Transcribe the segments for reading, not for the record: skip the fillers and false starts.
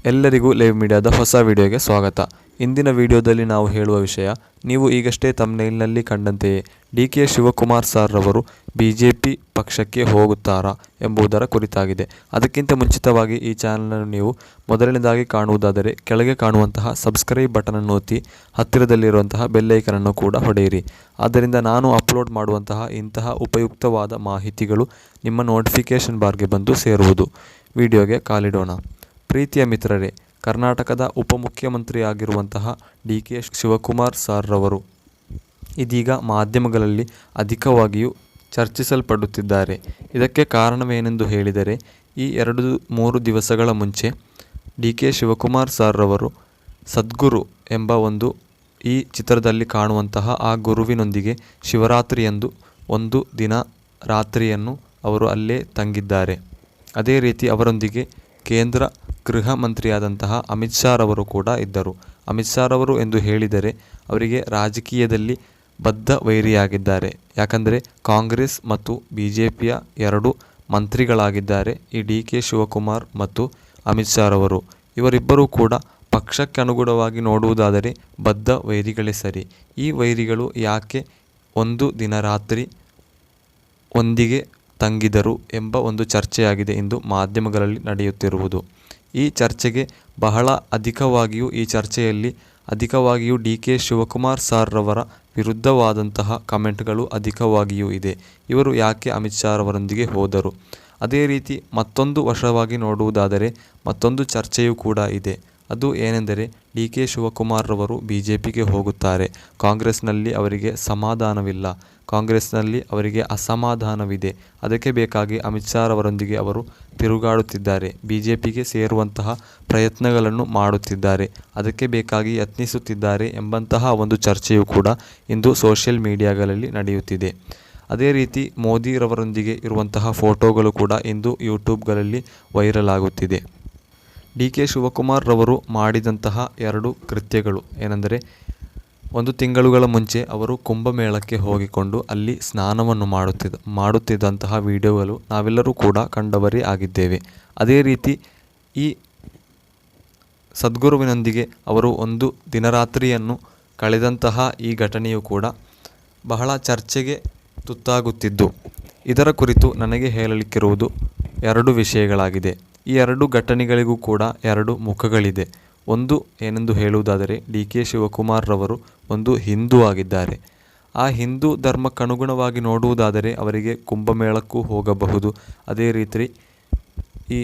ಎಲ್ಲರಿಗೂ ಲೈವ್ ಮೀಡಿಯಾದ ಹೊಸ ವಿಡಿಯೋಗೆ ಸ್ವಾಗತ. ಇಂದಿನ ವಿಡಿಯೋದಲ್ಲಿ ನಾವು ಹೇಳುವ ವಿಷಯ, ನೀವು ಈಗಷ್ಟೇ ಥಂಬ್ನೇಲ್ನಲ್ಲಿ ಕಂಡಂತೆಯೇ ಡಿ.ಕೆ. ಶಿವಕುಮಾರ್ ಸರ್ ರವರು ಬಿಜೆಪಿ ಪಕ್ಷಕ್ಕೆ ಹೋಗುತ್ತಾರಾ ಎಂಬುದರ ಕುರಿತಾಗಿದೆ. ಅದಕ್ಕಿಂತ ಮುಂಚಿತವಾಗಿ ಈ ಚಾನಲನ್ನು ನೀವು ಮೊದಲನೇದಾಗಿ ಕಾಣುವುದಾದರೆ ಕೆಳಗೆ ಕಾಣುವಂತಹ ಸಬ್ಸ್ಕ್ರೈಬ್ ಬಟನ್ ಅನ್ನು ಒತ್ತಿ ಹತ್ತಿರದಲ್ಲಿರುವಂತಹ ಬೆಲ್ ಐಕನ್ ಅನ್ನು ಕೂಡ ಹೊಡೆಯಿರಿ. ಆದ್ದರಿಂದ ನಾನು ಅಪ್ಲೋಡ್ ಮಾಡುವಂತಹ ಇಂತಹ ಉಪಯುಕ್ತವಾದ ಮಾಹಿತಿಗಳು ನಿಮ್ಮ ನೋಟಿಫಿಕೇಷನ್ ಬಾರ್ಗೆ ಬಂದು ಸೇರುವುದು. ವಿಡಿಯೋಗೆ ಕಾಲಿಡೋಣ. ಪ್ರೀತಿಯ ಮಿತ್ರರೇ, ಕರ್ನಾಟಕದ ಉಪಮುಖ್ಯಮಂತ್ರಿಯಾಗಿರುವಂತಹ ಡಿ.ಕೆ. ಶಿವಕುಮಾರ್ ಸರ್ ರವರು ಇದೀಗ ಮಾಧ್ಯಮಗಳಲ್ಲಿ ಅಧಿಕವಾಗಿಯೂ ಚರ್ಚಿಸಲ್ಪಡುತ್ತಿದ್ದಾರೆ. ಇದಕ್ಕೆ ಕಾರಣವೇನೆಂದು ಹೇಳಿದರೆ, ಈ 2-3 ದಿವಸಗಳ ಮುಂಚೆ ಡಿ.ಕೆ. ಶಿವಕುಮಾರ್ ಸರ್ ರವರು ಸದ್ಗುರು ಎಂಬ ಒಂದು ಈ ಚಿತ್ರದಲ್ಲಿ ಕಾಣುವಂತಹ ಆ ಗುರುವಿನೊಂದಿಗೆ ಶಿವರಾತ್ರಿಯಂದು ಒಂದು ದಿನ ರಾತ್ರಿಯನ್ನು ಅವರು ಅಲ್ಲೇ ತಂಗಿದ್ದಾರೆ. ಅದೇ ರೀತಿ ಅವರೊಂದಿಗೆ ಕೇಂದ್ರ ಗೃಹ ಮಂತ್ರಿಯಾದಂತಹ ಅಮಿತ್ ಶಾ ರವರು ಕೂಡ ಇದ್ದರು. ಅಮಿತ್ ಶಾ ರವರು ಎಂದು ಹೇಳಿದರೆ ಅವರಿಗೆ ರಾಜಕೀಯದಲ್ಲಿ ಬದ್ಧ ವೈರಿಯಾಗಿದ್ದಾರೆ. ಯಾಕಂದರೆ ಕಾಂಗ್ರೆಸ್ ಮತ್ತು BJPಯ 2 ಮಂತ್ರಿಗಳಾಗಿದ್ದಾರೆ ಈ ಡಿ.ಕೆ. ಶಿವಕುಮಾರ್ ಮತ್ತು ಅಮಿತ್ ಶಾ ರವರು. ಇವರಿಬ್ಬರೂ ಕೂಡ ಪಕ್ಷಕ್ಕೆ ಅನುಗುಣವಾಗಿ ನೋಡುವುದಾದರೆ ಬದ್ಧ ವೈರಿಗಳೇ ಸರಿ. ಈ ವೈರಿಗಳು ಯಾಕೆ ಒಂದು ದಿನ ರಾತ್ರಿ ಒಂದಿಗೆ ತಂಗಿದರು ಎಂಬ ಒಂದು ಚರ್ಚೆಯಾಗಿದೆ ಇಂದು ಮಾಧ್ಯಮಗಳಲ್ಲಿ ನಡೆಯುತ್ತಿರುವುದು. ಈ ಚರ್ಚೆಗೆ ಅಧಿಕವಾಗಿಯೂ ಡಿ.ಕೆ. ಶಿವಕುಮಾರ್ ಸರ್ ರವರ ವಿರುದ್ಧವಾದಂತಹ ಕಮೆಂಟ್ಗಳು ಅಧಿಕವಾಗಿಯೂ ಇದೆ. ಇವರು ಯಾಕೆ ಅಮಿತ್ ಶಾ ರವರೊಂದಿಗೆ ಹೋದರು? ಅದೇ ರೀತಿ ಮತ್ತೊಂದು ವಶವಾಗಿ ನೋಡುವುದಾದರೆ ಮತ್ತೊಂದು ಚರ್ಚೆಯೂ ಕೂಡ ಇದೆ. ಅದು ಏನೆಂದರೆ, ಡಿ.ಕೆ. ಶಿವಕುಮಾರ್ ರವರು BJPಗೆ ಹೋಗುತ್ತಾರೆ. ಕಾಂಗ್ರೆಸ್ನಲ್ಲಿ ಅವರಿಗೆ ಸಮಾಧಾನವಿಲ್ಲ, ಕಾಂಗ್ರೆಸ್ನಲ್ಲಿ ಅವರಿಗೆ ಅಸಮಾಧಾನವಿದೆ. ಅದಕ್ಕೆ ಬೇಕಾಗಿ ಅಮಿತ್ ಶಾ ರವರೊಂದಿಗೆ ಅವರು ತಿರುಗಾಡುತ್ತಿದ್ದಾರೆ. BJPಗೆ ಸೇರುವಂತಹ ಪ್ರಯತ್ನಗಳನ್ನು ಮಾಡುತ್ತಿದ್ದಾರೆ. ಅದಕ್ಕೆ ಬೇಕಾಗಿ ಯತ್ನಿಸುತ್ತಿದ್ದಾರೆ ಎಂಬಂತಹ ಒಂದು ಚರ್ಚೆಯೂ ಕೂಡ ಇಂದು ಸೋಷಿಯಲ್ ಮೀಡಿಯಾಗಳಲ್ಲಿ ನಡೆಯುತ್ತಿದೆ. ಅದೇ ರೀತಿ ಮೋದಿ ರವರೊಂದಿಗೆ ಇರುವಂತಹ ಫೋಟೋಗಳು ಕೂಡ ಇಂದು ಯೂಟ್ಯೂಬ್ಗಳಲ್ಲಿ ವೈರಲ್ ಆಗುತ್ತಿದೆ. ಡಿ.ಕೆ. ಶಿವಕುಮಾರ್ ರವರು ಮಾಡಿದಂತಹ 2 ಕೃತ್ಯಗಳು ಏನೆಂದರೆ, 1 ತಿಂಗಳುಗಳ ಮುಂಚೆ ಅವರು ಕುಂಭಮೇಳಕ್ಕೆ ಹೋಗಿಕೊಂಡು ಅಲ್ಲಿ ಸ್ನಾನವನ್ನು ಮಾಡುತ್ತಿದ್ದಂತಹ ವಿಡಿಯೋಗಳು ನಾವೆಲ್ಲರೂ ಕೂಡ ಕಂಡವರೇ ಆಗಿದ್ದೇವೆ. ಅದೇ ರೀತಿ ಈ ಸದ್ಗುರುವಿನೊಂದಿಗೆ ಅವರು ಒಂದು ದಿನರಾತ್ರಿಯನ್ನು ಕಳೆದಂತಹ ಈ ಘಟನೆಯು ಕೂಡ ಬಹಳ ಚರ್ಚೆಗೆ ತುತ್ತಾಗುತ್ತಿದ್ದು, ಇದರ ಕುರಿತು ನನಗೆ ಹೇಳಲಿಕ್ಕಿರುವುದು 2 ವಿಷಯಗಳಾಗಿದೆ. ಈ 2 ಘಟನೆಗಳಿಗೂ ಕೂಡ 2 ಮುಖಗಳಿದೆ. ಒಂದು ಏನೆಂದು ಹೇಳುವುದಾದರೆ, ಡಿ.ಕೆ. ಶಿವಕುಮಾರ್ ರವರು ಒಂದು ಹಿಂದೂ ಆಗಿದ್ದಾರೆ. ಆ ಹಿಂದೂ ಧರ್ಮಕ್ಕನುಗುಣವಾಗಿ ನೋಡುವುದಾದರೆ ಅವರಿಗೆ ಕುಂಭಮೇಳಕ್ಕೂ ಹೋಗಬಹುದು. ಅದೇ ರೀತಿ ಈ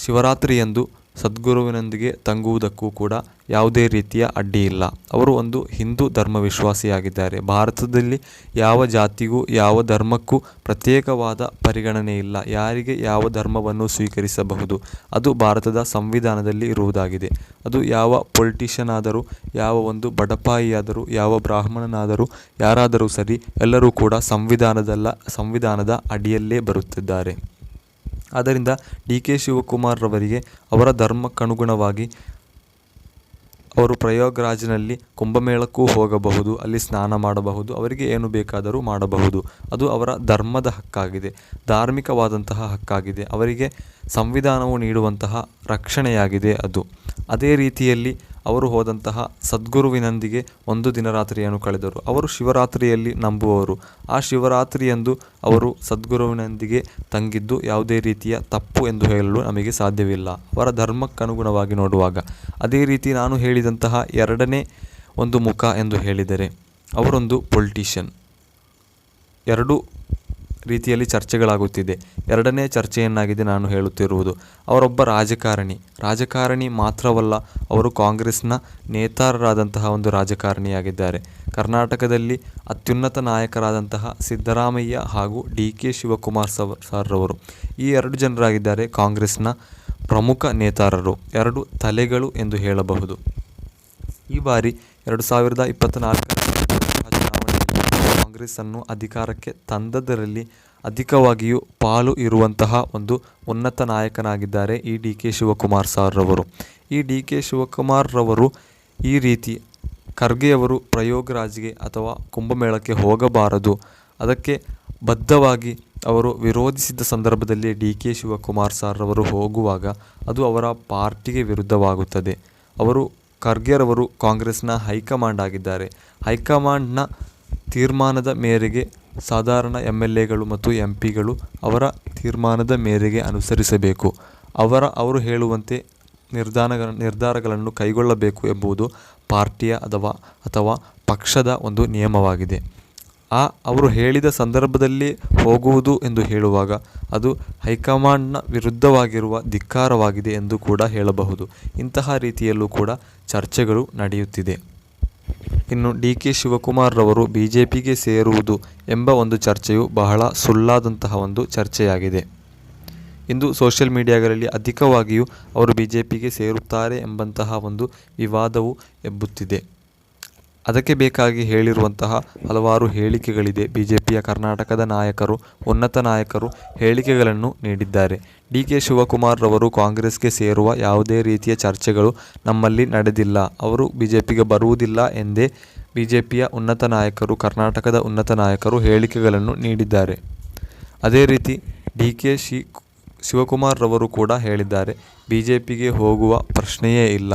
ಶಿವರಾತ್ರಿಯಂದು ಸದ್ಗುರುವಿನೊಂದಿಗೆ ತಂಗುವುದಕ್ಕೂ ಕೂಡ ಯಾವುದೇ ರೀತಿಯ ಅಡ್ಡಿ ಇಲ್ಲ. ಅವರು ಒಂದು ಹಿಂದೂ ಧರ್ಮ ವಿಶ್ವಾಸಿಯಾಗಿದ್ದಾರೆ. ಭಾರತದಲ್ಲಿ ಯಾವ ಜಾತಿಗೂ ಯಾವ ಧರ್ಮಕ್ಕೂ ಪ್ರತ್ಯೇಕವಾದ ಪರಿಗಣನೆ ಇಲ್ಲ. ಯಾರಿಗೆ ಯಾವ ಧರ್ಮವನ್ನು ಸ್ವೀಕರಿಸಬಹುದು, ಅದು ಭಾರತದ ಸಂವಿಧಾನದಲ್ಲಿ ಇರುವುದಾಗಿದೆ. ಅದು ಯಾವ ಪೊಲಿಟಿಷಿಯನ್ ಆದರೂ, ಯಾವ ಒಂದು ಬಡಪಾಯಿಯಾದರೂ, ಯಾವ ಬ್ರಾಹ್ಮಣನಾದರೂ, ಯಾರಾದರೂ ಸರಿ, ಎಲ್ಲರೂ ಕೂಡ ಸಂವಿಧಾನದ ಅಡಿಯಲ್ಲೇ ಬರುತ್ತಿದ್ದಾರೆ. ಆದ್ದರಿಂದ ಡಿ.ಕೆ. ಶಿವಕುಮಾರ್ ರವರಿಗೆ ಅವರ ಧರ್ಮಕ್ಕನುಗುಣವಾಗಿ ಅವರು ಪ್ರಯಾಗ್ರಾಜ್ನಲ್ಲಿ ಕುಂಭಮೇಳಕ್ಕೂ ಹೋಗಬಹುದು, ಅಲ್ಲಿ ಸ್ನಾನ ಮಾಡಬಹುದು, ಅವರಿಗೆ ಏನು ಬೇಕಾದರೂ ಮಾಡಬಹುದು. ಅದು ಅವರ ಧರ್ಮದ ಹಕ್ಕಾಗಿದೆ, ಧಾರ್ಮಿಕವಾದಂತಹ ಹಕ್ಕಾಗಿದೆ. ಅವರಿಗೆ ಸಂವಿಧಾನವು ನೀಡುವಂತಹ ರಕ್ಷಣೆಯಾಗಿದೆ ಅದು. ಅದೇ ರೀತಿಯಲ್ಲಿ ಅವರು ಹೋದಂತಹ ಸದ್ಗುರುವಿನೊಂದಿಗೆ ಒಂದು ದಿನರಾತ್ರಿಯನ್ನು ಕಳೆದರು. ಅವರು ಶಿವರಾತ್ರಿಯಲ್ಲಿ ನಂಬುವವರು. ಆ ಶಿವರಾತ್ರಿಯಂದು ಅವರು ಸದ್ಗುರುವಿನೊಂದಿಗೆ ತಂಗಿದ್ದು ಯಾವುದೇ ರೀತಿಯ ತಪ್ಪು ಎಂದು ಹೇಳಲು ನಮಗೆ ಸಾಧ್ಯವಿಲ್ಲ, ಅವರ ಧರ್ಮಕ್ಕನುಗುಣವಾಗಿ ನೋಡುವಾಗ. ಅದೇ ರೀತಿ ನಾನು ಹೇಳಿದಂತಹ 2ನೇ ಒಂದು ಮುಖ ಎಂದು ಹೇಳಿದರೆ, ಅವರೊಂದು ಪೊಲಿಟಿಷಿಯನ್. 2 ರೀತಿಯಲ್ಲಿ ಚರ್ಚೆಗಳಾಗುತ್ತಿದೆ. 2ನೇ ಚರ್ಚೆಯನ್ನಾಗಿದೆ ನಾನು ಹೇಳುತ್ತಿರುವುದು. ಅವರೊಬ್ಬ ರಾಜಕಾರಣಿ ಮಾತ್ರವಲ್ಲ, ಅವರು ಕಾಂಗ್ರೆಸ್ನ ನೇತಾರರಾದಂತಹ ಒಂದು ರಾಜಕಾರಣಿಯಾಗಿದ್ದಾರೆ. ಕರ್ನಾಟಕದಲ್ಲಿ ಅತ್ಯುನ್ನತ ನಾಯಕರಾದಂತಹ ಸಿದ್ದರಾಮಯ್ಯ ಹಾಗೂ ಡಿ.ಕೆ. ಶಿವಕುಮಾರ್ ಸರ್ ರವರು ಈ 2 ಜನರಾಗಿದ್ದಾರೆ ಕಾಂಗ್ರೆಸ್ನ ಪ್ರಮುಖ ನೇತಾರರು, 2 ತಲೆಗಳು ಎಂದು ಹೇಳಬಹುದು. ಈ ಬಾರಿ 2024 ಕಾಂಗ್ರೆಸ್ಸನ್ನು ಅಧಿಕಾರಕ್ಕೆ ತಂದದರಲ್ಲಿ ಅಧಿಕವಾಗಿಯೂ ಪಾಲು ಇರುವಂತಹ ಒಂದು ಉನ್ನತ ನಾಯಕನಾಗಿದ್ದಾರೆ ಈ ಡಿ.ಕೆ. ಶಿವಕುಮಾರ್ ಸರ್ ರವರು. ಈ ಡಿ.ಕೆ. ಶಿವಕುಮಾರ್ ರವರು ಈ ರೀತಿ ಖರ್ಗೆಯವರು ಪ್ರಯಾಗ್ರಾಜ್ಗೆ ಅಥವಾ ಕುಂಭಮೇಳಕ್ಕೆ ಹೋಗಬಾರದು, ಅದಕ್ಕೆ ಬದ್ಧವಾಗಿ ಅವರು ವಿರೋಧಿಸಿದ ಸಂದರ್ಭದಲ್ಲಿ ಡಿ ಕೆ ಶಿವಕುಮಾರ್ ಸಾರ್ರವರು ಹೋಗುವಾಗ ಅದು ಅವರ ಪಾರ್ಟಿಗೆ ವಿರುದ್ಧವಾಗುತ್ತದೆ. ಅವರು ಖರ್ಗೆರವರು ಕಾಂಗ್ರೆಸ್ನ ಹೈಕಮಾಂಡ್ ಆಗಿದ್ದಾರೆ. ಹೈಕಮಾಂಡ್ನ ತೀರ್ಮಾನದ ಮೇರೆಗೆ ಸಾಧಾರಣ MLAಗಳು ಮತ್ತು MP ಗಳು ಅವರ ತೀರ್ಮಾನದ ಮೇರೆಗೆ ಅನುಸರಿಸಬೇಕು. ಅವರು ಹೇಳುವಂತೆ ನಿರ್ಧಾರಗಳನ್ನು ಕೈಗೊಳ್ಳಬೇಕು ಎಂಬುದು ಪಾರ್ಟಿಯ ಅಥವಾ ಪಕ್ಷದ ಒಂದು ನಿಯಮವಾಗಿದೆ. ಅವರು ಹೇಳಿದ ಸಂದರ್ಭದಲ್ಲಿ ಹೋಗುವುದು ಎಂದು ಹೇಳುವಾಗ ಅದು ಹೈಕಮಾಂಡ್ನ ವಿರುದ್ಧವಾಗಿರುವ ಧಿಕ್ಕಾರವಾಗಿದೆ ಎಂದು ಕೂಡ ಹೇಳಬಹುದು. ಇಂತಹ ರೀತಿಯಲ್ಲೂ ಕೂಡ ಚರ್ಚೆಗಳು ನಡೆಯುತ್ತಿದೆ. ಇನ್ನು ಡಿ ಕೆ ಶಿವಕುಮಾರ್ ರವರು BJPಗೆ ಸೇರುವುದು ಎಂಬ ಒಂದು ಚರ್ಚೆಯು ಬಹಳ ಸುಳ್ಳಾದಂತಹ ಒಂದು ಚರ್ಚೆಯಾಗಿದೆ. ಇಂದು ಸೋಷಿಯಲ್ ಮೀಡಿಯಾಗಳಲ್ಲಿ ಅಧಿಕವಾಗಿಯೂ ಅವರು BJPಗೆ ಸೇರುತ್ತಾರೆ ಎಂಬಂತಹ ಒಂದು ವಿವಾದವು ಎಬ್ಬುತ್ತಿದೆ. ಅದಕ್ಕೆ ಬೇಕಾಗಿ ಹೇಳಿರುವಂತಹ ಹಲವಾರು ಹೇಳಿಕೆಗಳಿದೆ. BJPಯ ಕರ್ನಾಟಕದ ನಾಯಕರು, ಉನ್ನತ ನಾಯಕರು ಹೇಳಿಕೆಗಳನ್ನು ನೀಡಿದ್ದಾರೆ. ಡಿ ಕೆ ಶಿವಕುಮಾರ್ ರವರು ಕಾಂಗ್ರೆಸ್ಗೆ ಸೇರುವ ಯಾವುದೇ ರೀತಿಯ ಚರ್ಚೆಗಳು ನಮ್ಮಲ್ಲಿ ನಡೆದಿಲ್ಲ, ಅವರು BJPಗೆ ಬರುವುದಿಲ್ಲ ಎಂದೇ BJPಯ ಉನ್ನತ ನಾಯಕರು, ಕರ್ನಾಟಕದ ಉನ್ನತ ನಾಯಕರು ಹೇಳಿಕೆಗಳನ್ನು ನೀಡಿದ್ದಾರೆ. ಅದೇ ರೀತಿ ಡಿ ಕೆ ಶಿವಕುಮಾರ್ ರವರು ಕೂಡ ಹೇಳಿದ್ದಾರೆ, BJPಗೆ ಹೋಗುವ ಪ್ರಶ್ನೆಯೇ ಇಲ್ಲ,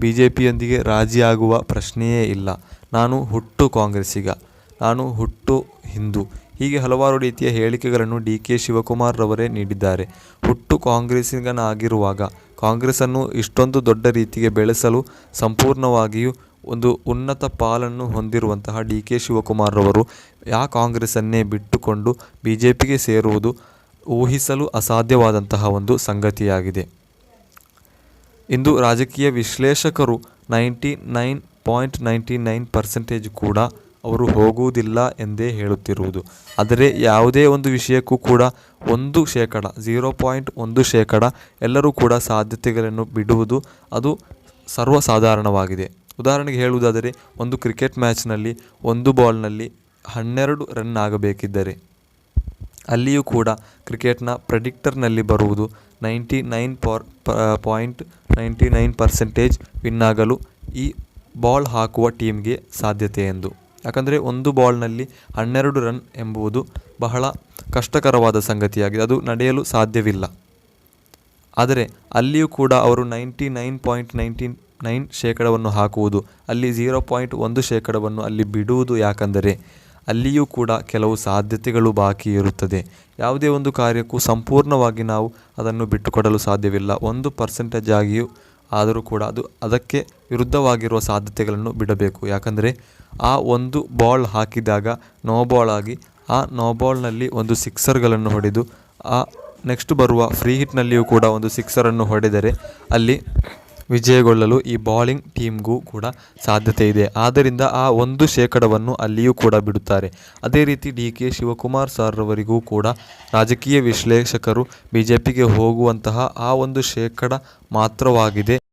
BJPಯೊಂದಿಗೆ ರಾಜಿಯಾಗುವ ಪ್ರಶ್ನೆಯೇ ಇಲ್ಲ, ನಾನು ಹುಟ್ಟು ಕಾಂಗ್ರೆಸ್ಸಿಗ, ನಾನು ಹುಟ್ಟು ಹಿಂದೂ, ಹೀಗೆ ಹಲವಾರು ರೀತಿಯ ಹೇಳಿಕೆಗಳನ್ನು ಡಿ ಕೆ ಶಿವಕುಮಾರ್ ರವರೇ ನೀಡಿದ್ದಾರೆ. ಹುಟ್ಟು ಕಾಂಗ್ರೆಸ್ಸಿಗನಾಗಿರುವಾಗ ಕಾಂಗ್ರೆಸ್ಸನ್ನು ಇಷ್ಟೊಂದು ದೊಡ್ಡ ರೀತಿಗೆ ಬೆಳೆಸಲು ಸಂಪೂರ್ಣವಾಗಿಯೂ ಒಂದು ಉನ್ನತ ಪಾಲನ್ನು ಹೊಂದಿರುವಂತಹ ಡಿ ಕೆ ಶಿವಕುಮಾರ್ ರವರು ಕಾಂಗ್ರೆಸ್ಸನ್ನೇ ಬಿಟ್ಟುಕೊಂಡು BJPಗೆ ಸೇರುವುದು ಊಹಿಸಲು ಅಸಾಧ್ಯವಾದಂತಹ ಒಂದು ಸಂಗತಿಯಾಗಿದೆ. ಇಂದು ರಾಜಕೀಯ ವಿಶ್ಲೇಷಕರು 99.99% ಕೂಡ ಅವರು ಹೋಗುವುದಿಲ್ಲ ಎಂದೇ ಹೇಳುತ್ತಿರುವುದು. ಆದರೆ ಯಾವುದೇ ಒಂದು ವಿಷಯಕ್ಕೂ ಕೂಡ 1%, 0.1% ಎಲ್ಲರೂ ಕೂಡ ಸಾಧ್ಯತೆಗಳನ್ನು ಬಿಡುವುದು ಅದು ಸರ್ವಸಾಧಾರಣವಾಗಿದೆ. ಉದಾಹರಣೆಗೆ ಹೇಳುವುದಾದರೆ, ಒಂದು ಕ್ರಿಕೆಟ್ ಮ್ಯಾಚ್ನಲ್ಲಿ ಒಂದು ಬಾಲ್ನಲ್ಲಿ 12 ರನ್ ಆಗಬೇಕಿದ್ದರೆ ಅಲ್ಲಿಯೂ ಕೂಡ ಕ್ರಿಕೆಟ್ನ ಪ್ರೆಡಿಕ್ಟರ್ನಲ್ಲಿ ಬರುವುದು 99.99% ವಿನ್ ಆಗಲು ಈ ಬಾಲ್ ಹಾಕುವ ಟೀಮ್ಗೆ ಸಾಧ್ಯತೆ ಎಂದು. ಯಾಕಂದರೆ ಒಂದು ಬಾಲ್ನಲ್ಲಿ 12 ರನ್ ಎಂಬುದು ಬಹಳ ಕಷ್ಟಕರವಾದ ಸಂಗತಿಯಾಗಿದೆ, ಅದು ನಡೆಯಲು ಸಾಧ್ಯವಿಲ್ಲ. ಆದರೆ ಅಲ್ಲಿಯೂ ಕೂಡ ಅವರು 99.99% ಹಾಕುವುದು, ಅಲ್ಲಿ 0.1% ಅಲ್ಲಿ ಬಿಡುವುದು. ಯಾಕಂದರೆ ಅಲ್ಲಿಯೂ ಕೂಡ ಕೆಲವು ಸಾಧ್ಯತೆಗಳು ಬಾಕಿ ಇರುತ್ತದೆ. ಯಾವುದೇ ಒಂದು ಕಾರ್ಯಕ್ಕೂ ಸಂಪೂರ್ಣವಾಗಿ ನಾವು ಅದನ್ನು ಬಿಟ್ಟುಕೊಡಲು ಸಾಧ್ಯವಿಲ್ಲ. 1% ಆಗಿಯೂ ಆದರೂ ಕೂಡ ಅದಕ್ಕೆ ವಿರುದ್ಧವಾಗಿರುವ ಸಾಧ್ಯತೆಗಳನ್ನು ಬಿಡಬೇಕು. ಯಾಕಂದರೆ ಆ ಒಂದು ಬಾಲ್ ಹಾಕಿದಾಗ ನೋ ಬಾಲ್ ಆಗಿ ಆ ನೋ ಬಾಲ್ನಲ್ಲಿ ಒಂದು ಸಿಕ್ಸರ್ಗಳನ್ನು ಹೊಡೆದು ನೆಕ್ಸ್ಟ್ ಬರುವ ಫ್ರೀ ಹಿಟ್ನಲ್ಲಿಯೂ ಕೂಡ ಒಂದು ಸಿಕ್ಸರನ್ನು ಹೊಡೆದರೆ ಅಲ್ಲಿ ವಿಜಯಗೊಳ್ಳಲು ಈ ಬಾಲಿಂಗ್ ಟೀಮ್ಗೂ ಕೂಡ ಸಾಧ್ಯತೆ ಇದೆ. ಆದ್ದರಿಂದ ಆ 1% ಅಲ್ಲಿಯೂ ಕೂಡ ಬಿಡುತ್ತಾರೆ. ಅದೇ ರೀತಿ ಡಿ ಕೆ ಶಿವಕುಮಾರ್ ಸಾರ್ರವರಿಗೂ ಕೂಡ ರಾಜಕೀಯ ವಿಶ್ಲೇಷಕರು BJPಗೆ ಹೋಗುವಂತಹ ಆ 1% ಮಾತ್ರವಾಗಿದೆ